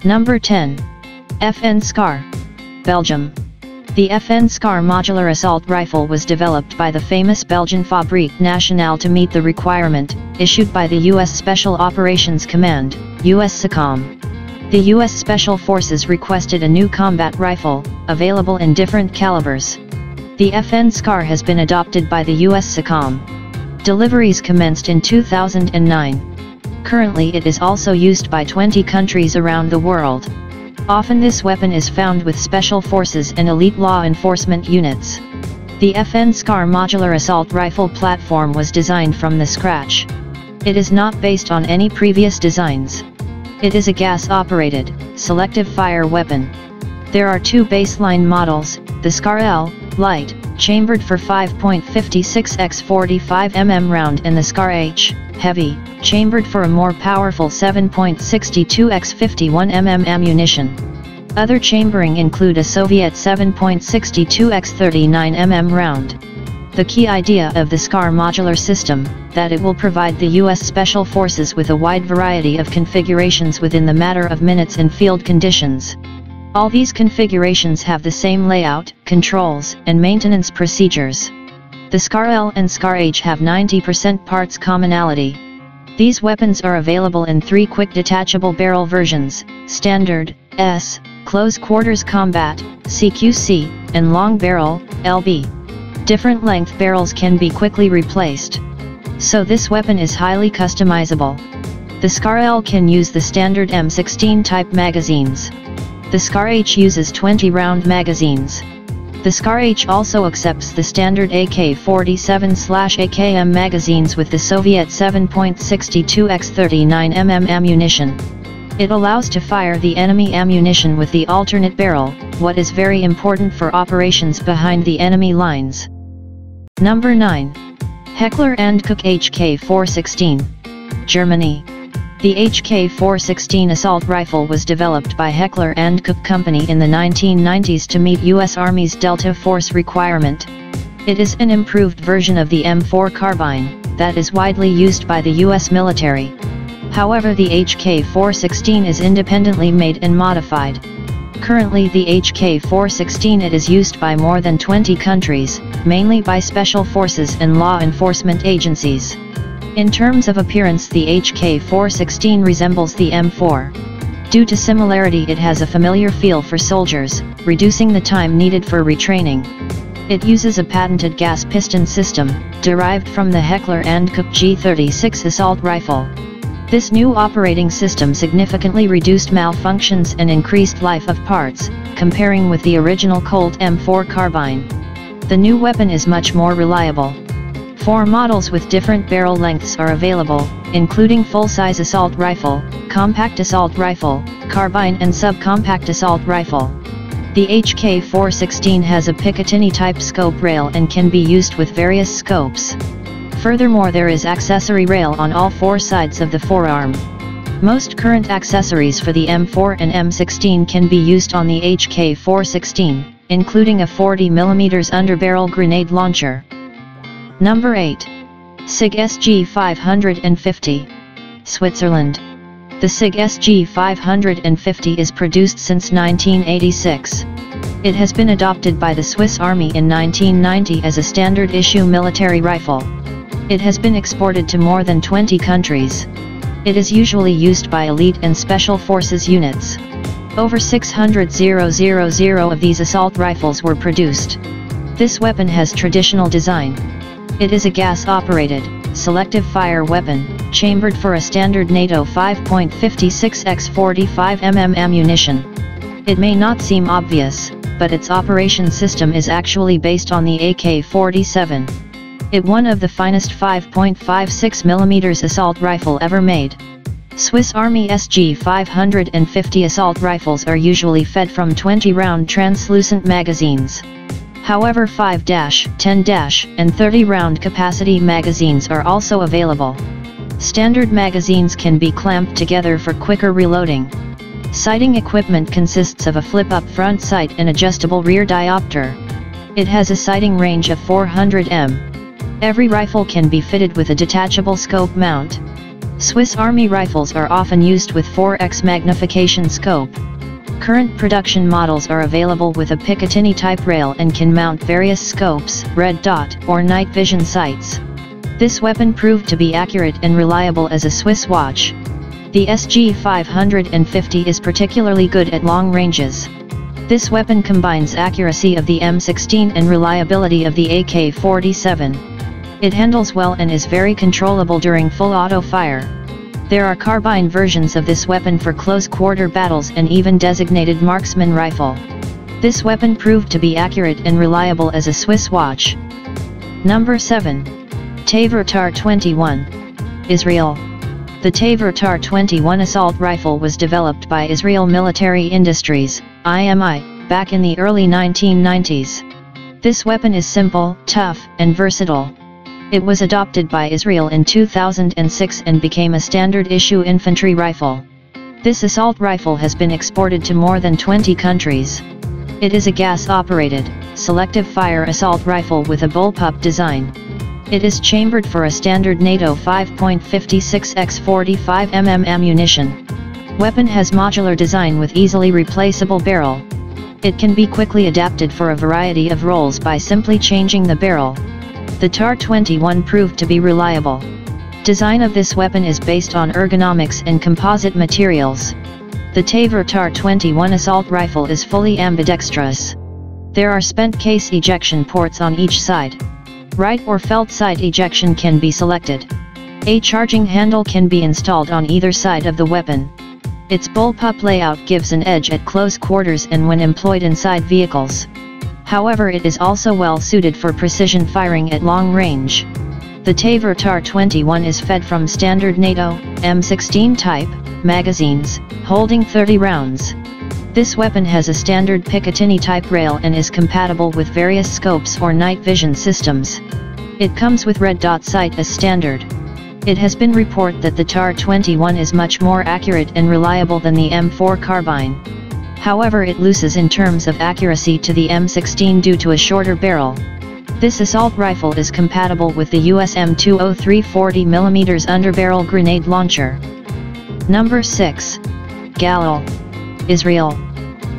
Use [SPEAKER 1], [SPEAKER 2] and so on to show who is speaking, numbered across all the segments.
[SPEAKER 1] Number 10. FN SCAR, Belgium. The FN SCAR modular assault rifle was developed by the famous Belgian Fabrique Nationale to meet the requirement, issued by the U.S. Special Operations Command, US SOCOM. The U.S. Special Forces requested a new combat rifle, available in different calibers. The FN SCAR has been adopted by the US SOCOM. Deliveries commenced in 2009. Currently it is also used by 20 countries around the world. Often this weapon is found with special forces and elite law enforcement units. The FN SCAR modular assault rifle platform was designed from the scratch. It is not based on any previous designs. It is a gas-operated, selective fire weapon. There are two baseline models, the SCAR L, light, chambered for 5.56 x 45 mm round, and the SCAR H, heavy, chambered for a more powerful 7.62 x 51 mm ammunition. Other chambering include a Soviet 7.62 x 39 mm round. The key idea of the SCAR modular system, that it will provide the U.S. Special Forces with a wide variety of configurations within the matter of minutes in field conditions. All these configurations have the same layout, controls, and maintenance procedures. The SCAR L and SCAR H have 90% parts commonality. These weapons are available in 3 quick detachable barrel versions, Standard, S, Close Quarters Combat, CQC, and Long Barrel, LB. Different length barrels can be quickly replaced. So this weapon is highly customizable. The SCAR L can use the standard M16 type magazines. The SCAR H uses 20-round magazines. The SCAR H also accepts the standard AK-47/AKM magazines with the Soviet 7.62 x 39 mm ammunition. It allows to fire the enemy ammunition with the alternate barrel, what is very important for operations behind the enemy lines. Number 9. Heckler & Koch HK416, Germany. The HK416 assault rifle was developed by Heckler & Koch Company in the 1990s to meet U.S. Army's Delta Force requirement. It is an improved version of the M4 carbine, that is widely used by the U.S. military. However, the HK416 is independently made and modified. Currently the HK416 it is used by more than 20 countries, mainly by special forces and law enforcement agencies. In terms of appearance, the HK416 resembles the M4. Due to similarity, it has a familiar feel for soldiers, reducing the time needed for retraining. It uses a patented gas piston system, derived from the Heckler & Koch G36 assault rifle. This new operating system significantly reduced malfunctions and increased life of parts, comparing with the original Colt M4 carbine. The new weapon is much more reliable. 4 models with different barrel lengths are available, including full-size assault rifle, compact assault rifle, carbine and subcompact assault rifle. The HK416 has a Picatinny-type scope rail and can be used with various scopes. Furthermore, there is accessory rail on all 4 sides of the forearm. Most current accessories for the M4 and M16 can be used on the HK416, including a 40mm underbarrel grenade launcher. Number 8. SIG SG550, Switzerland. The SIG SG550 is produced since 1986. It has been adopted by the Swiss Army in 1990 as a standard-issue military rifle. It has been exported to more than 20 countries. It is usually used by elite and special forces units. Over 600,000 of these assault rifles were produced. This weapon has traditional design. It is a gas-operated, selective fire weapon, chambered for a standard NATO 5.56 x 45 mm ammunition. It may not seem obvious, but its operation system is actually based on the AK-47. It one of the finest 5.56 mm assault rifle ever made. Swiss Army SG550 assault rifles are usually fed from 20-round translucent magazines. However, 5-, 10-, and 30-round capacity magazines are also available. Standard magazines can be clamped together for quicker reloading. Sighting equipment consists of a flip-up front sight and adjustable rear diopter. It has a sighting range of 400 m. Every rifle can be fitted with a detachable scope mount. Swiss Army rifles are often used with 4x magnification scope. Current production models are available with a Picatinny type rail and can mount various scopes, red dot, or night vision sights. This weapon proved to be accurate and reliable as a Swiss watch. The SG 550 is particularly good at long ranges. This weapon combines accuracy of the M16 and reliability of the AK-47. It handles well and is very controllable during full auto fire. There are carbine versions of this weapon for close-quarter battles and even designated marksman rifle. This weapon proved to be accurate and reliable as a Swiss watch. Number 7. Tavor TAR-21. Israel. The Tavor TAR-21 assault rifle was developed by Israel Military Industries, IMI, back in the early 1990s. This weapon is simple, tough, and versatile. It was adopted by Israel in 2006 and became a standard-issue infantry rifle. This assault rifle has been exported to more than 20 countries. It is a gas-operated, selective fire assault rifle with a bullpup design. It is chambered for a standard NATO 5.56x45 mm ammunition. Weapon has modular design with easily replaceable barrel. It can be quickly adapted for a variety of roles by simply changing the barrel. The TAR-21 proved to be reliable. Design of this weapon is based on ergonomics and composite materials. The Tavor TAR-21 assault rifle is fully ambidextrous. There are spent case ejection ports on each side. Right or felt side ejection can be selected. A charging handle can be installed on either side of the weapon. Its bullpup layout gives an edge at close quarters and when employed inside vehicles. However, it is also well suited for precision firing at long range. The Tavor TAR-21 is fed from standard NATO, M16 type, magazines, holding 30 rounds. This weapon has a standard Picatinny type rail and is compatible with various scopes or night vision systems. It comes with red dot sight as standard. It has been reported that the TAR-21 is much more accurate and reliable than the M4 carbine. However, it loses in terms of accuracy to the M16 due to a shorter barrel. This assault rifle is compatible with the US M203 40mm underbarrel grenade launcher. Number 6. Galil. Israel.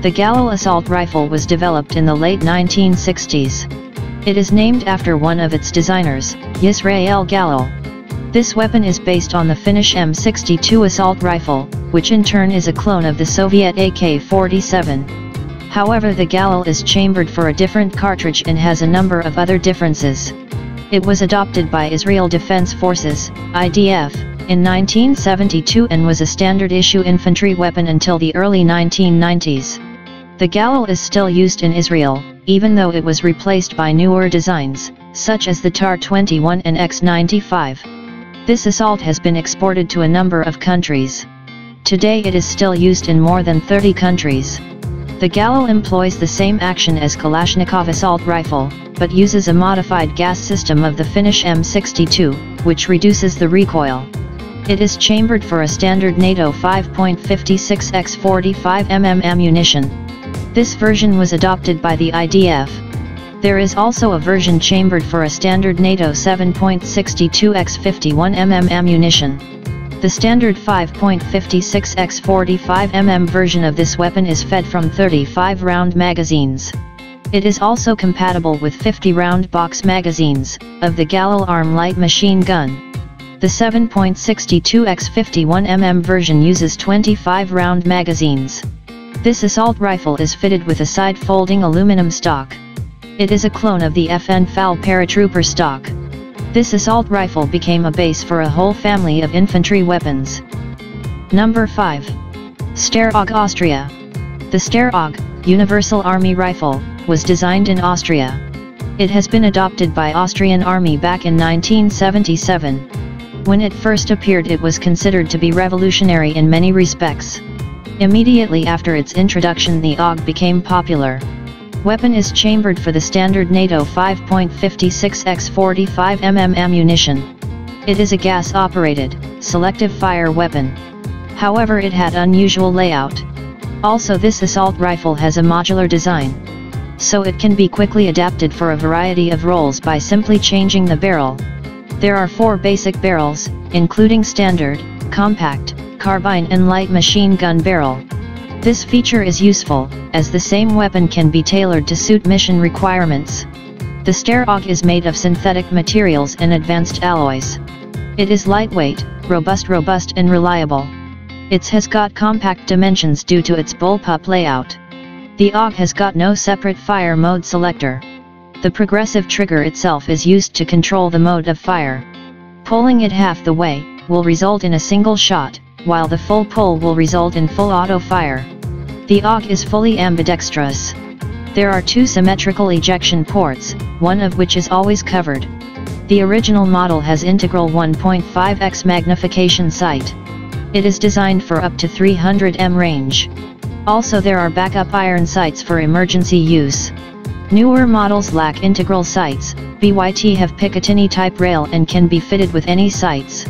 [SPEAKER 1] The Galil assault rifle was developed in the late 1960s. It is named after one of its designers, Yisrael Galil. This weapon is based on the Finnish M62 assault rifle, which in turn is a clone of the Soviet AK-47. However, the Galil is chambered for a different cartridge and has a number of other differences. It was adopted by Israel Defense Forces, IDF, in 1972 and was a standard-issue infantry weapon until the early 1990s. The Galil is still used in Israel, even though it was replaced by newer designs, such as the TAR-21 and X-95. This assault has been exported to a number of countries. Today it is still used in more than 30 countries. The Galil employs the same action as Kalashnikov assault rifle, but uses a modified gas system of the Finnish M62, which reduces the recoil. It is chambered for a standard NATO 5.56x45 mm ammunition. This version was adopted by the IDF. There is also a version chambered for a standard NATO 7.62x51 mm ammunition. The standard 5.56x45 mm version of this weapon is fed from 35-round magazines. It is also compatible with 50-round box magazines, of the Galil Arm light machine gun. The 7.62x51 mm version uses 25-round magazines. This assault rifle is fitted with a side-folding aluminum stock. It is a clone of the FN FAL paratrooper stock. This assault rifle became a base for a whole family of infantry weapons. Number 5. Steyr-AUG Austria. The Steyr-AUG, Universal Army Rifle, was designed in Austria. It has been adopted by Austrian Army back in 1977. When it first appeared, it was considered to be revolutionary in many respects. Immediately after its introduction, the AUG became popular. Weapon is chambered for the standard NATO 5.56x45 mm ammunition. It is a gas-operated, selective fire weapon. However, it had unusual layout. Also, this assault rifle has a modular design, so it can be quickly adapted for a variety of roles by simply changing the barrel. There are 4 basic barrels, including standard, compact, carbine and light machine gun barrel. This feature is useful, as the same weapon can be tailored to suit mission requirements. The Steyr AUG is made of synthetic materials and advanced alloys. It is lightweight, robust and reliable. It has got compact dimensions due to its bullpup layout. The AUG has got no separate fire mode selector. The progressive trigger itself is used to control the mode of fire. Pulling it half the way will result in a single shot, while the full pull will result in full auto fire. The AUG is fully ambidextrous. There are 2 symmetrical ejection ports, one of which is always covered. The original model has integral 1.5x magnification sight. It is designed for up to 300 m range. Also there are backup iron sights for emergency use. Newer models lack integral sights, BYT have Picatinny type rail and can be fitted with any sights.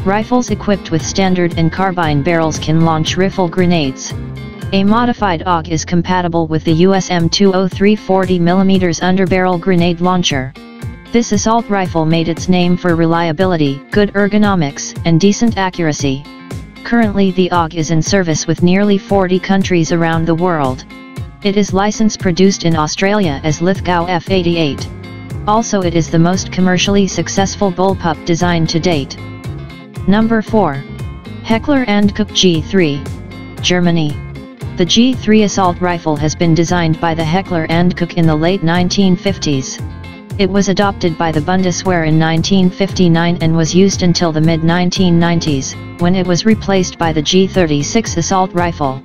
[SPEAKER 1] Rifles equipped with standard and carbine barrels can launch rifle grenades. A modified AUG is compatible with the US M203 40mm underbarrel grenade launcher. This assault rifle made its name for reliability, good ergonomics, and decent accuracy. Currently the AUG is in service with nearly 40 countries around the world. It is licensed produced in Australia as Lithgow F88. Also it is the most commercially successful bullpup design to date. Number 4. Heckler & Koch G3, Germany. The G3 assault rifle has been designed by the Heckler & Koch in the late 1950s. It was adopted by the Bundeswehr in 1959 and was used until the mid-1990s, when it was replaced by the G36 assault rifle.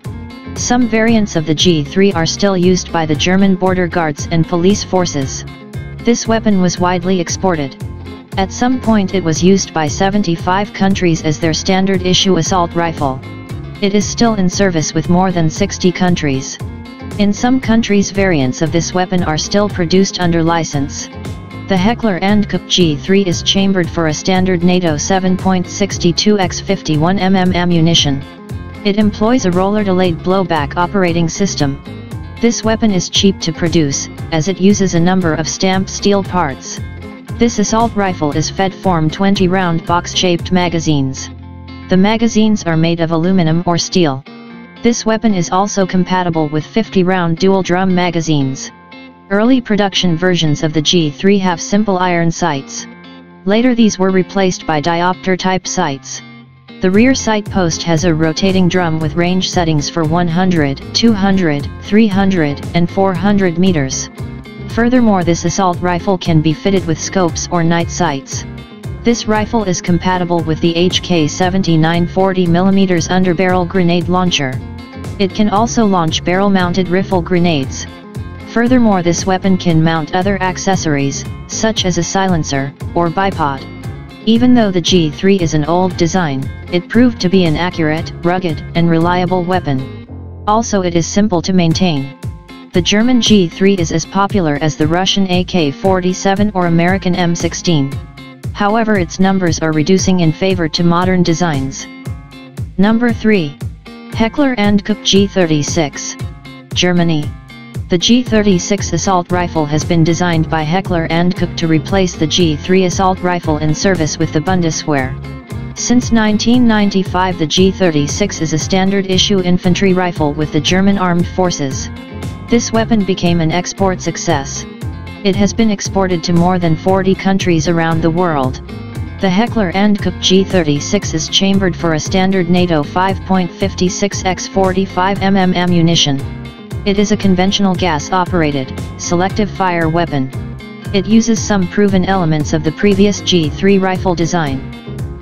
[SPEAKER 1] Some variants of the G3 are still used by the German border guards and police forces. This weapon was widely exported. At some point it was used by 75 countries as their standard issue assault rifle. It is still in service with more than 60 countries. In some countries variants of this weapon are still produced under license. The Heckler & Koch G3 is chambered for a standard NATO 7.62x 51mm ammunition. It employs a roller-delayed blowback operating system. This weapon is cheap to produce, as it uses a number of stamped steel parts. This assault rifle is fed from 20-round box-shaped magazines. The magazines are made of aluminum or steel. This weapon is also compatible with 50-round dual-drum magazines. Early production versions of the G3 have simple iron sights. Later these were replaced by diopter-type sights. The rear sight post has a rotating drum with range settings for 100, 200, 300, and 400 meters. Furthermore, this assault rifle can be fitted with scopes or night sights. This rifle is compatible with the HK-79 40mm underbarrel grenade launcher. It can also launch barrel-mounted rifle grenades. Furthermore, this weapon can mount other accessories, such as a silencer, or bipod. Even though the G3 is an old design, it proved to be an accurate, rugged, and reliable weapon. Also it is simple to maintain. The German G3 is as popular as the Russian AK-47 or American M16. However, its numbers are reducing in favor to modern designs. Number 3. Heckler & Koch G36, Germany. The G36 assault rifle has been designed by Heckler & Koch to replace the G3 assault rifle in service with the Bundeswehr. Since 1995 the G36 is a standard issue infantry rifle with the German Armed Forces. This weapon became an export success. It has been exported to more than 40 countries around the world. The Heckler & Koch G36 is chambered for a standard NATO 5.56x 45mm ammunition. It is a conventional gas-operated, selective fire weapon. It uses some proven elements of the previous G3 rifle design.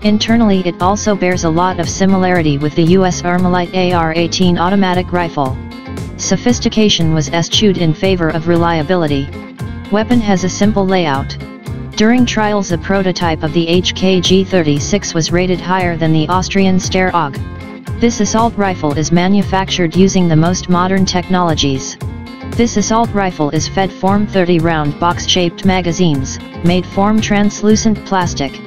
[SPEAKER 1] Internally it also bears a lot of similarity with the US Armalite AR-18 automatic rifle. Sophistication was eschewed in favor of reliability. Weapon has a simple layout. During trials a prototype of the HK-G36 was rated higher than the Austrian Steyr AUG. This assault rifle is manufactured using the most modern technologies. This assault rifle is fed from 30-round box-shaped magazines, made from translucent plastic.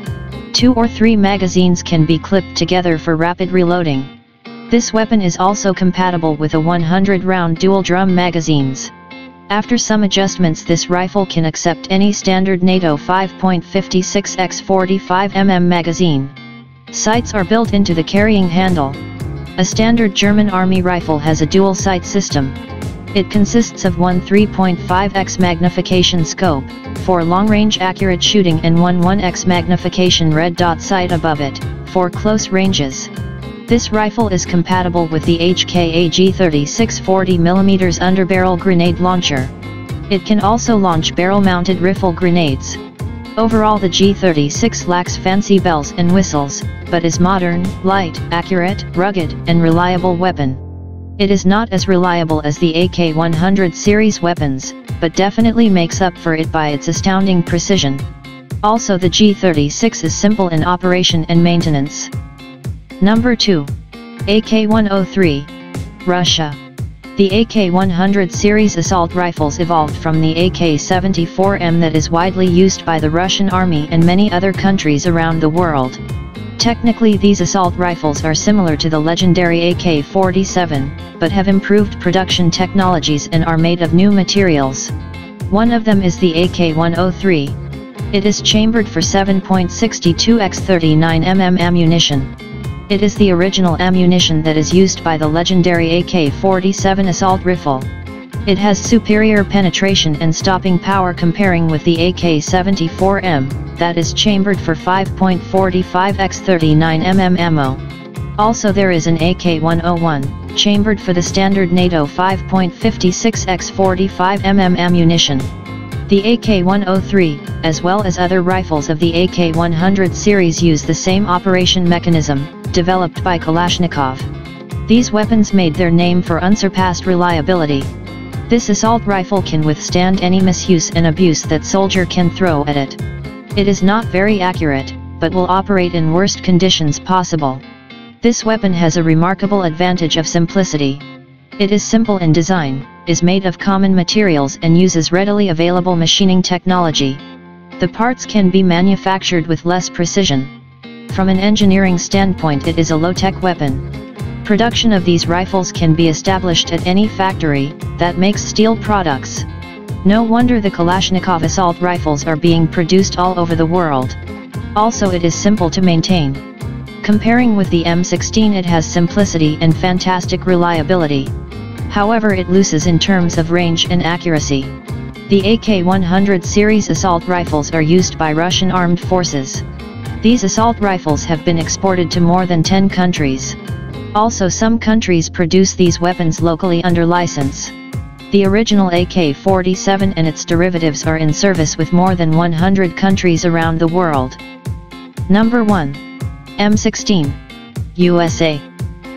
[SPEAKER 1] 2 or 3 magazines can be clipped together for rapid reloading. This weapon is also compatible with a 100-round dual-drum magazines. After some adjustments, this rifle can accept any standard NATO 5.56x45mm magazine. Sights are built into the carrying handle. A standard German Army rifle has a dual sight system. It consists of one 3.5x magnification scope, for long-range accurate shooting, and one 1x magnification red dot sight above it, for close ranges. This rifle is compatible with the HKAG 36 40mm underbarrel grenade launcher. It can also launch barrel-mounted rifle grenades. Overall, the G36 lacks fancy bells and whistles, but is modern, light, accurate, rugged, and reliable weapon. It is not as reliable as the AK-100 series weapons, but definitely makes up for it by its astounding precision. Also, the G36 is simple in operation and maintenance. Number 2. AK-103. Russia. The AK-100 series assault rifles evolved from the AK-74M that is widely used by the Russian Army and many other countries around the world. Technically, these assault rifles are similar to the legendary AK-47, but have improved production technologies and are made of new materials. One of them is the AK-103. It is chambered for 7.62x39mm ammunition. It is the original ammunition that is used by the legendary AK-47 assault rifle. It has superior penetration and stopping power comparing with the AK-74M, that is chambered for 5.45x39mm ammo. Also, there is an AK-101, chambered for the standard NATO 5.56x45mm ammunition. The AK-103, as well as other rifles of the AK-100 series, use the same operation mechanism, developed by Kalashnikov. These weapons made their name for unsurpassed reliability. This assault rifle can withstand any misuse and abuse that soldier can throw at it. It is not very accurate, but will operate in worst conditions possible. This weapon has a remarkable advantage of simplicity. It is simple in design, is made of common materials, and uses readily available machining technology. The parts can be manufactured with less precision. From an engineering standpoint, it is a low-tech weapon. Production of these rifles can be established at any factory that makes steel products. No wonder the Kalashnikov assault rifles are being produced all over the world. Also, it is simple to maintain. Comparing with the M16, it has simplicity and fantastic reliability. However, it loses in terms of range and accuracy. The AK-100 series assault rifles are used by Russian armed forces. These assault rifles have been exported to more than 10 countries. Also, some countries produce these weapons locally under license. The original AK-47 and its derivatives are in service with more than 100 countries around the world. Number 1. M16. USA.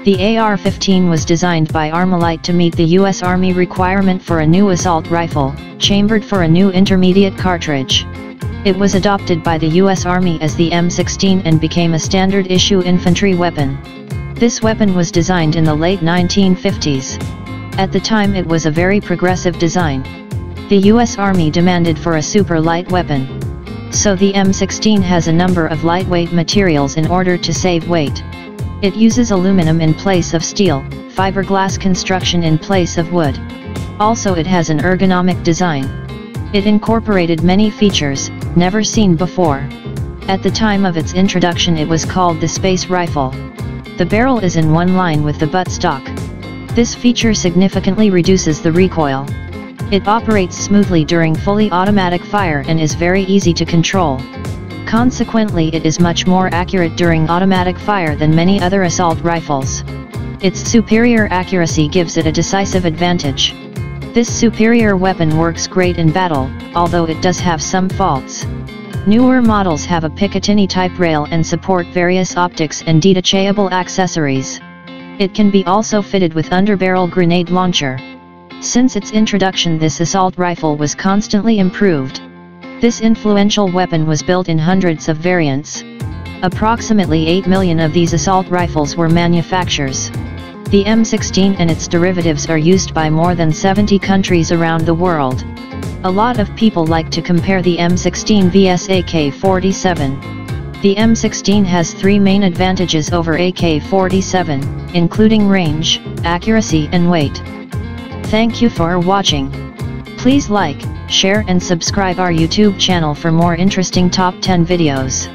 [SPEAKER 1] The AR-15 was designed by Armalite to meet the U.S. Army requirement for a new assault rifle, chambered for a new intermediate cartridge. It was adopted by the U.S. Army as the M16 and became a standard-issue infantry weapon. This weapon was designed in the late 1950s. At the time, it was a very progressive design. The U.S. Army demanded for a super light weapon. So the M16 has a number of lightweight materials in order to save weight. It uses aluminum in place of steel, fiberglass construction in place of wood. Also, it has an ergonomic design. It incorporated many features never seen before. At the time of its introduction, it was called the Space Rifle. The barrel is in one line with the buttstock. This feature significantly reduces the recoil. It operates smoothly during fully automatic fire and is very easy to control. Consequently, it is much more accurate during automatic fire than many other assault rifles. Its superior accuracy gives it a decisive advantage. This superior weapon works great in battle, although it does have some faults. Newer models have a Picatinny-type rail and support various optics and detachable accessories. It can be also fitted with underbarrel grenade launcher. Since its introduction, this assault rifle was constantly improved. This influential weapon was built in hundreds of variants. Approximately 8 million of these assault rifles were manufactured. The M16 and its derivatives are used by more than 70 countries around the world. A lot of people like to compare the M16 vs AK-47. The M16 has 3 main advantages over AK-47, including range, accuracy and weight. Thank you for watching. Please like, share and subscribe our YouTube channel for more interesting top 10 videos.